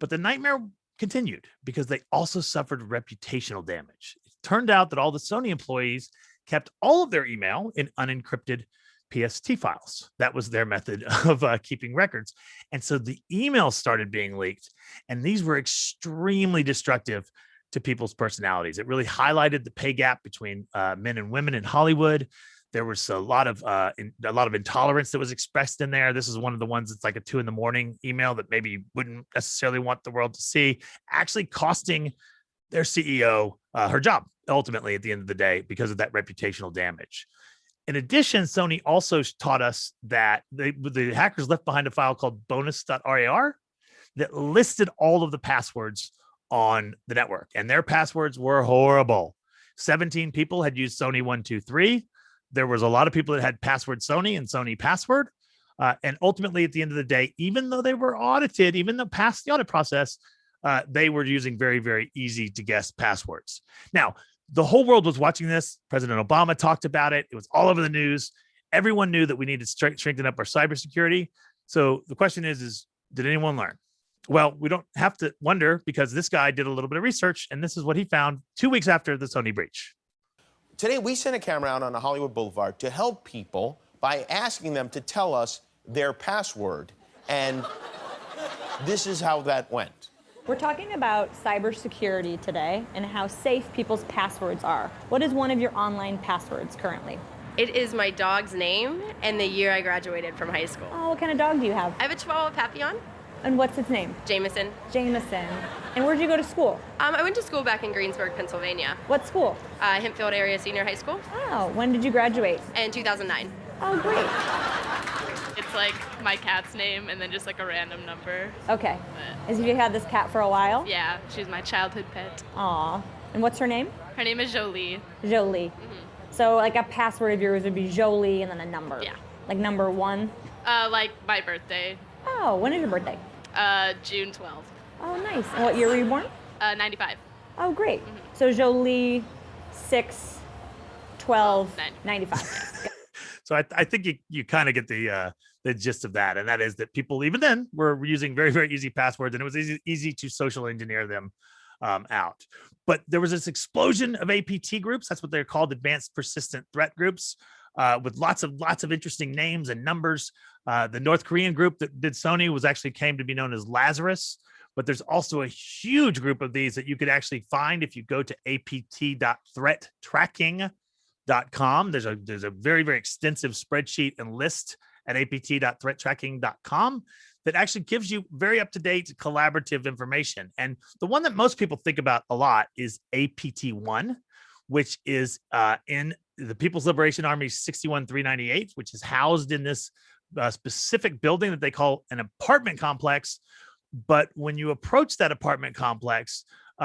Speaker 1: But the nightmare continued because they also suffered reputational damage. It turned out that all the Sony employees kept all of their email in unencrypted PST files. That was their method of keeping records. And so the emails started being leaked, and these were extremely destructive to people's personalities. It really highlighted the pay gap between men and women in Hollywood. There was a lot of intolerance that was expressed in there. This is one of the ones that's like a 2 a.m. email that maybe you wouldn't necessarily want the world to see, actually costing their CEO her job ultimately at the end of the day because of that reputational damage. In addition, Sony also taught us that the hackers left behind a file called bonus.rar that listed all of the passwords on the network, and their passwords were horrible. 17 people had used Sony 123. There was a lot of people that had password Sony and Sony password. And ultimately, at the end of the day, even though they were audited, even though past the audit process, they were using very, very easy to guess passwords. Now, the whole world was watching this. President Obama talked about it. It was all over the news. Everyone knew that we needed to strengthen up our cybersecurity. So the question is did anyone learn? Well, we don't have to wonder, because this guy did a little bit of research, and this is what he found 2 weeks after the Sony breach.
Speaker 8: Today, we sent a camera out on a Hollywood Boulevard to help people by asking them to tell us their password. And this is how that went.
Speaker 16: We're talking about cybersecurity today and how safe people's passwords are. What is one of your online passwords currently?
Speaker 20: It is my dog's name and the year I graduated from high school.
Speaker 16: Oh, what kind of dog do you have?
Speaker 20: I have a Chihuahua Papillon.
Speaker 16: And what's its name?
Speaker 20: Jameson.
Speaker 16: Jameson. And where'd you go to school?
Speaker 20: I went to school back in Greensburg, Pennsylvania.
Speaker 16: What school?
Speaker 20: Hempfield Area Senior High School.
Speaker 16: Oh, when did you graduate?
Speaker 20: In 2009.
Speaker 16: Oh, great.
Speaker 24: It's like my cat's name and then just like a random number.
Speaker 16: Okay. Have you had this cat for a while?
Speaker 24: Yeah, she's my childhood pet.
Speaker 16: Aw. And what's her name?
Speaker 24: Her name is Jolie.
Speaker 16: Jolie. Mm-hmm. So like a password of yours would be Jolie and then a number.
Speaker 24: Yeah.
Speaker 16: Like number 1?
Speaker 24: Like my birthday.
Speaker 16: Oh, when is your birthday?
Speaker 24: June 12th.
Speaker 16: Oh, nice. And what year were you born?
Speaker 24: 95.
Speaker 16: Oh, great. Mm-hmm. So Jolie, 6, 12, 95.
Speaker 1: So I think you kind of get the gist of that. And that is that people, even then, were using very, very easy passwords, and it was easy to social engineer them out. But there was this explosion of APT groups. That's what they're called, advanced persistent threat groups, with lots of interesting names and numbers. The North Korean group that did Sony came to be known as Lazarus. But there's also a huge group of these that you could actually find if you go to apt.threattracking.com. There's a very, very extensive spreadsheet and list at apt.threattracking.com that actually gives you very up-to-date collaborative information. And the one that most people think about a lot is APT1, which is in the People's Liberation Army's 61398, which is housed in this specific building that they call an apartment complex. But when you approach that apartment complex,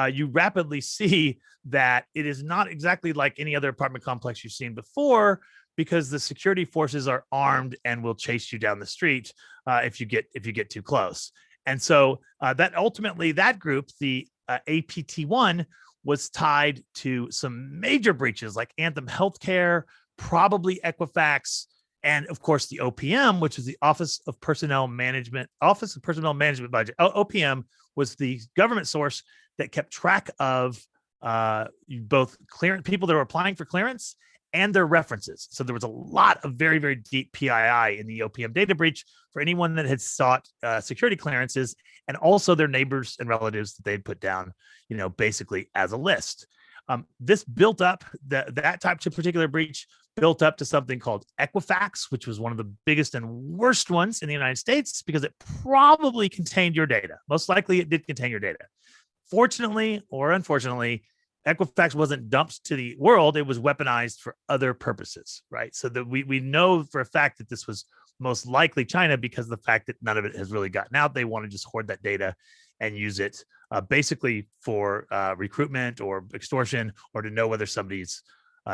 Speaker 1: you rapidly see that it is not exactly like any other apartment complex you've seen before, because the security forces are armed and will chase you down the street if you get too close. And so that ultimately, that group, the APT1, was tied to some major breaches like Anthem Healthcare, probably Equifax, and of course the OPM, which is the Office of Personnel Management Budget. OPM was the government source that kept track of both people that were applying for clearance and their references. So there was a lot of very, very deep PII in the OPM data breach for anyone that had sought security clearances, and also their neighbors and relatives that they'd put down, basically as a list. This built up, that type of particular breach built up to something called Equifax, which was one of the biggest and worst ones in the United States because it probably contained your data. Most likely it did contain your data. Fortunately or unfortunately, Equifax wasn't dumped to the world. It was weaponized for other purposes, right? So that we know for a fact that this was most likely China because of the fact that none of it has really gotten out. They want to just hoard that data and use it basically for recruitment or extortion, or to know whether somebody's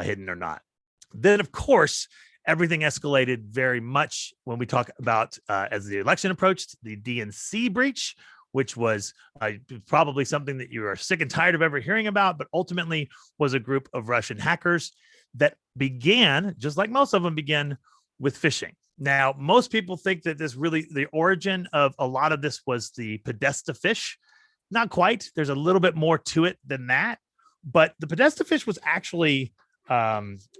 Speaker 1: hidden or not. Then, of course, everything escalated very much when we talk about, as the election approached, the DNC breach, which was probably something that you are sick and tired of ever hearing about, but ultimately was a group of Russian hackers that began, just like most of them began, with phishing. Now, most people think that the origin of a lot of this was the Podesta Fish. Not quite. There's a little bit more to it than that. But the Podesta Fish was actually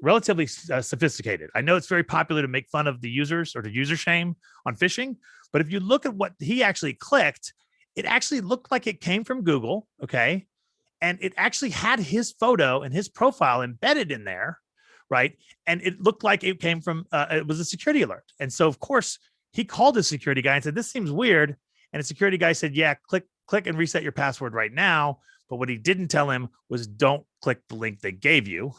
Speaker 1: relatively sophisticated. I know it's very popular to make fun of the users or to user shame on phishing, but if you look at what he actually clicked, it actually looked like it came from Google, okay? And it actually had his photo and his profile embedded in there, right? And it looked like it came from, it was a security alert. And so, of course, he called his security guy and said, this seems weird. And the security guy said, yeah, click and reset your password right now. But what he didn't tell him was, don't click the link they gave you.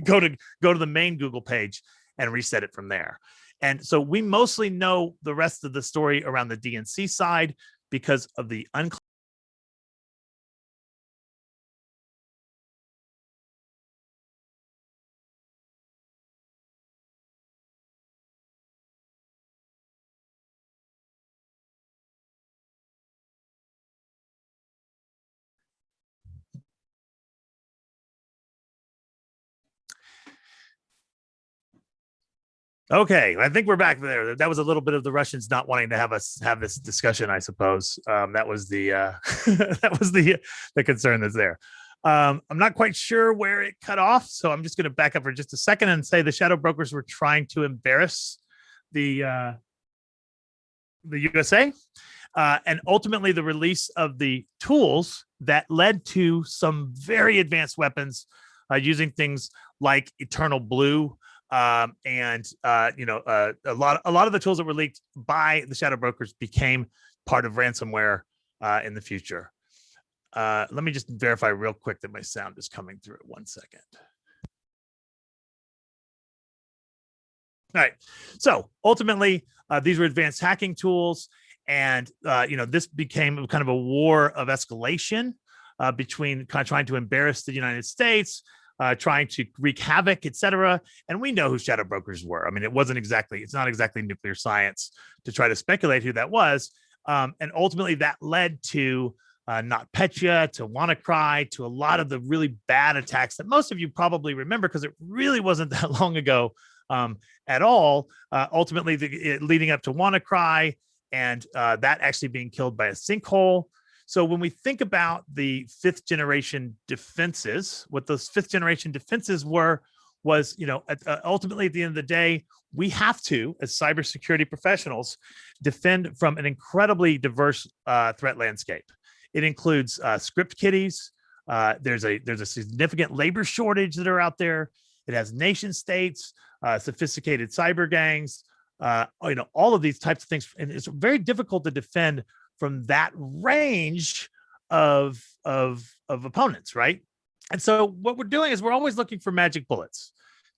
Speaker 1: go to the main Google page and reset it from there. And so we mostly know the rest of the story around the DNC side because of the Okay, I think we're back there. That was a little bit of the Russians not wanting to have us have this discussion, I suppose. That was the that was the concern that's there. I'm not quite sure where it cut off, so I'm just going to back up for just a second and say the shadow brokers were trying to embarrass the USA, and ultimately the release of the tools that led to some very advanced weapons using things like Eternal Blue. And a lot of the tools that were leaked by the shadow brokers became part of ransomware in the future. Let me just verify real quick that my sound is coming through. 1 second. All right. So ultimately, these were advanced hacking tools, and this became kind of a war of escalation between kind of trying to embarrass the United States, trying to wreak havoc, etc. And we know who shadow brokers were. I mean, it's not exactly nuclear science to try to speculate who that was. And ultimately that led to NotPetya, to WannaCry, to a lot of the really bad attacks that most of you probably remember because it really wasn't that long ago at all. Ultimately, leading up to WannaCry and that actually being killed by a sinkhole. So when we think about the 5th generation defenses, what those 5th generation defenses was, ultimately at the end of the day, we have to, as cybersecurity professionals, defend from an incredibly diverse threat landscape. It includes script kiddies. There's a significant labor shortage that are out there. It has nation states, sophisticated cyber gangs, all of these types of things. And it's very difficult to defend from that range of opponents, right? And so what we're doing is we're always looking for magic bullets.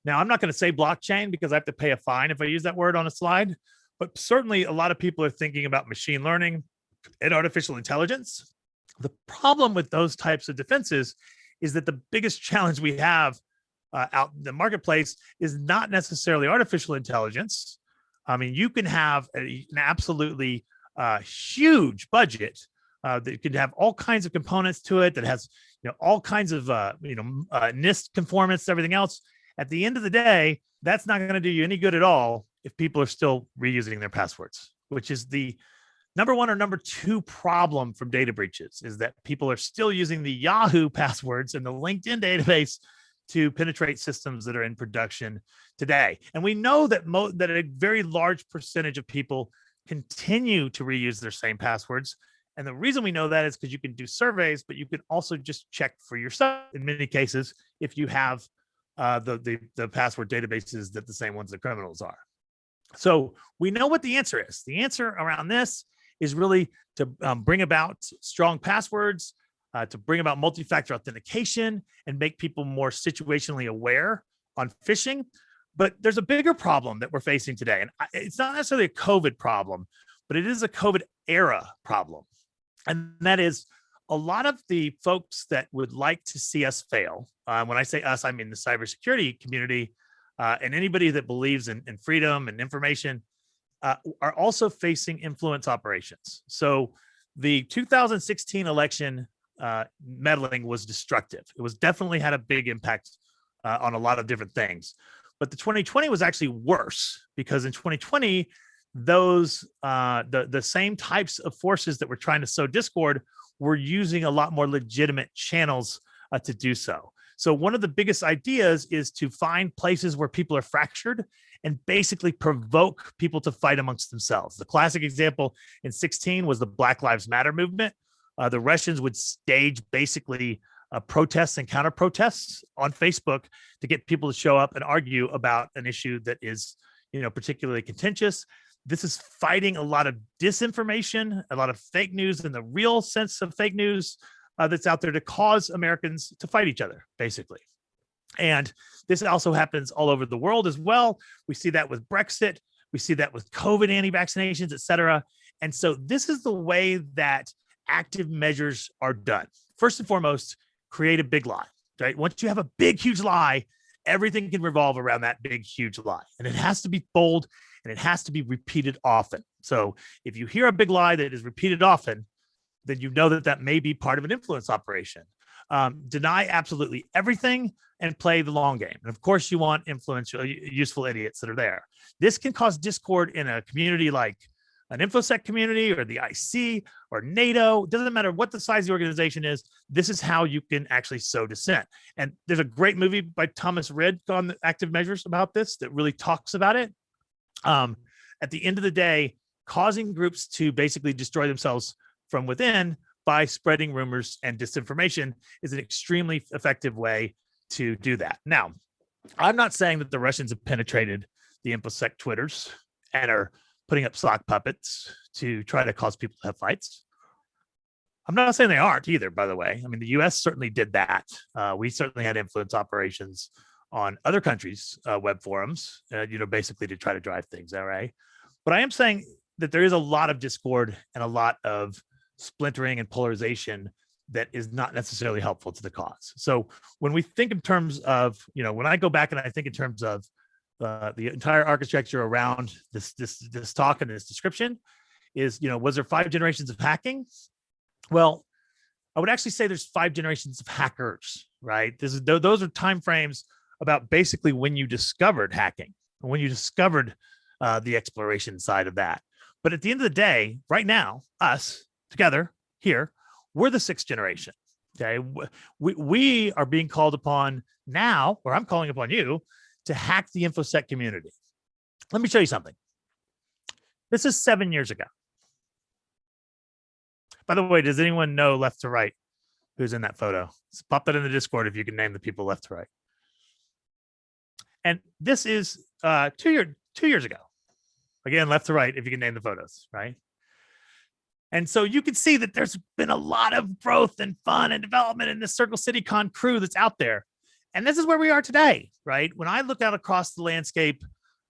Speaker 1: Now, I'm not going to say blockchain because I have to pay a fine if I use that word on a slide, but certainly a lot of people are thinking about machine learning and artificial intelligence. The problem with those types of defenses is that the biggest challenge we have out in the marketplace is not necessarily artificial intelligence. I mean, you can have an absolutely huge budget that could have all kinds of components to it, that has all kinds of NIST conformance, everything else. At the end of the day, that's not going to do you any good at all if people are still reusing their passwords, which is the number one or number two problem from data breaches, is that people are still using the Yahoo passwords and the LinkedIn database to penetrate systems that are in production today. And we know that that a very large percentage of people continue to reuse their same passwords. And the reason we know that is because you can do surveys, but you can also just check for yourself in many cases if you have the password databases that the same ones that criminals are. So we know what the answer is. The answer around this is really to bring about strong passwords, to bring about multi-factor authentication and make people more situationally aware on phishing. But there's a bigger problem that we're facing today. And it's not necessarily a COVID problem, but it is a COVID era problem. And that is a lot of the folks that would like to see us fail. When I say us, I mean the cybersecurity community and anybody that believes in freedom and information are also facing influence operations. So the 2016 election meddling was destructive. It was definitely had a big impact on a lot of different things. But the 2020 was actually worse, because in 2020, those the same types of forces that were trying to sow discord were using a lot more legitimate channels to do so. So one of the biggest ideas is to find places where people are fractured and basically provoke people to fight amongst themselves. The classic example in 2016 was the Black Lives Matter movement. The Russians would stage basically protests and counter protests on Facebook to get people to show up and argue about an issue that is, particularly contentious. This is fighting a lot of disinformation, a lot of fake news in the real sense of fake news that's out there to cause Americans to fight each other, basically. And this also happens all over the world as well. We see that with Brexit. We see that with COVID anti-vaccinations, et cetera. And so this is the way that active measures are done. First and foremost, create a big lie, right? Once you have a big, huge lie, everything can revolve around that big, huge lie. And it has to be bold and it has to be repeated often. So if you hear a big lie that is repeated often, then you know that that may be part of an influence operation. Deny absolutely everything and play the long game. And of course, you want influential, useful idiots that are there. This can cause discord in a community like an InfoSec community or the IC or NATO. It doesn't matter what the size of the organization is. This is how you can actually sow dissent. And there's a great movie by Thomas Red on the active measures about this that really talks about it. At the end of the day, causing groups to basically destroy themselves from within by spreading rumors and disinformation is an extremely effective way to do that. Now, I'm not saying that the Russians have penetrated the InfoSec Twitters and are putting up sock puppets to try to cause people to have fights. I'm not saying they aren't either, by the way. I mean, the US certainly did that. We certainly had influence operations on other countries' web forums, basically to try to drive things, all right? But I am saying that there is a lot of discord and a lot of splintering and polarization that is not necessarily helpful to the cause. So when we think in terms of, when I go back and I think in terms of the entire architecture around this talk and this description is, was there 5 generations of hacking? Well, I would actually say there's 5 generations of hackers, right? Those are timeframes about basically when you discovered hacking, when you discovered the exploration side of that. But at the end of the day, right now, us together here, we're the 6th generation. Okay, we are being called upon now, or I'm calling upon you to hack the InfoSec community. Let me show you something. This is 7 years ago. By the way, does anyone know left to right who's in that photo? Just pop that in the Discord if you can name the people left to right. And this is 2 years ago. Again, left to right if you can name the photos, right? And so you can see that there's been a lot of growth and fun and development in this CircleCityCon crew that's out there. And this is where we are today, right? When I look out across the landscape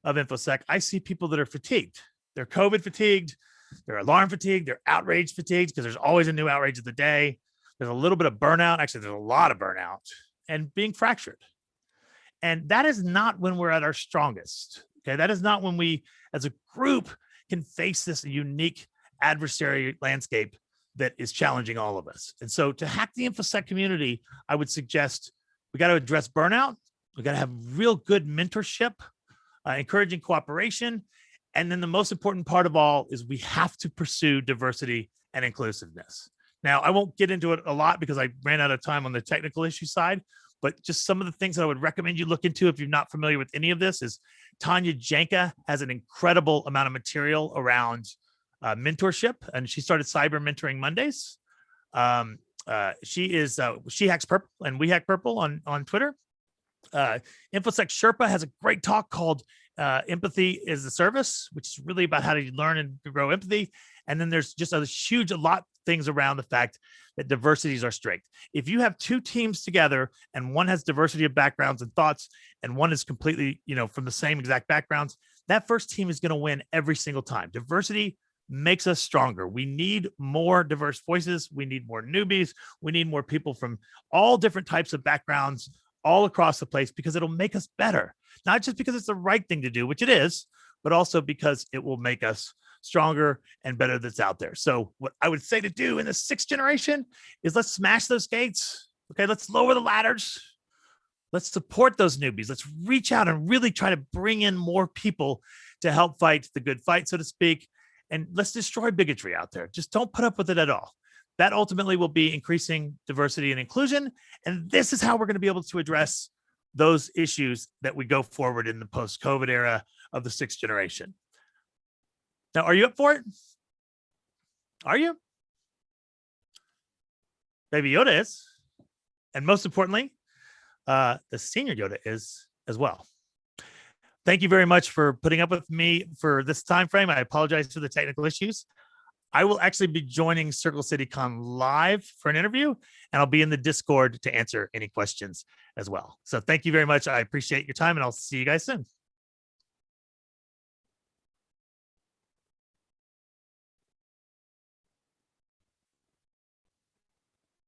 Speaker 1: of InfoSec, I see people that are fatigued. They're COVID fatigued, they're alarm fatigued, they're outrage fatigued because there's always a new outrage of the day. There's a little bit of burnout. Actually, there's a lot of burnout and being fractured. And that is not when we're at our strongest. Okay, that is not when we as a group can face this unique adversary landscape that is challenging all of us. And so to hack the InfoSec community, I would suggest we got to address burnout. We got to have real good mentorship, encouraging cooperation. And then the most important part of all is we have to pursue diversity and inclusiveness. Now, I won't get into it a lot because I ran out of time on the technical issue side, but just some of the things that I would recommend you look into if you're not familiar with any of this is Tanya Janka has an incredible amount of material around mentorship, and she started Cyber Mentoring Mondays. She hacks purple and we hack purple on Twitter. InfoSec Sherpa has a great talk called Empathy is the Service, which is really about how to learn and grow empathy. And then there's just a lot of things around the fact that diversity is our strength. If you have two teams together and one has diversity of backgrounds and thoughts, and one is completely, from the same exact backgrounds, that first team is going to win every single time. Diversity makes us stronger. We need more diverse voices. We need more newbies. We need more people from all different types of backgrounds all across the place, because it'll make us better. Not just because it's the right thing to do, which it is, but also because it will make us stronger and better that's out there. So what I would say to do in the 6th generation is let's smash those gates. Okay, let's lower the ladders. Let's support those newbies. Let's reach out and really try to bring in more people to help fight the good fight, so to speak. And let's destroy bigotry out there. Just don't put up with it at all. That ultimately will be increasing diversity and inclusion. And this is how we're going to be able to address those issues that we go forward in the post-COVID era of the 6th generation. Now, are you up for it? Are you? Baby Yoda is. And most importantly, the senior Yoda is as well. Thank you very much for putting up with me for this time frame. I apologize for the technical issues. I will actually be joining CircleCityCon live for an interview, and I'll be in the Discord to answer any questions as well. So thank you very much. I appreciate your time, and I'll see you guys soon.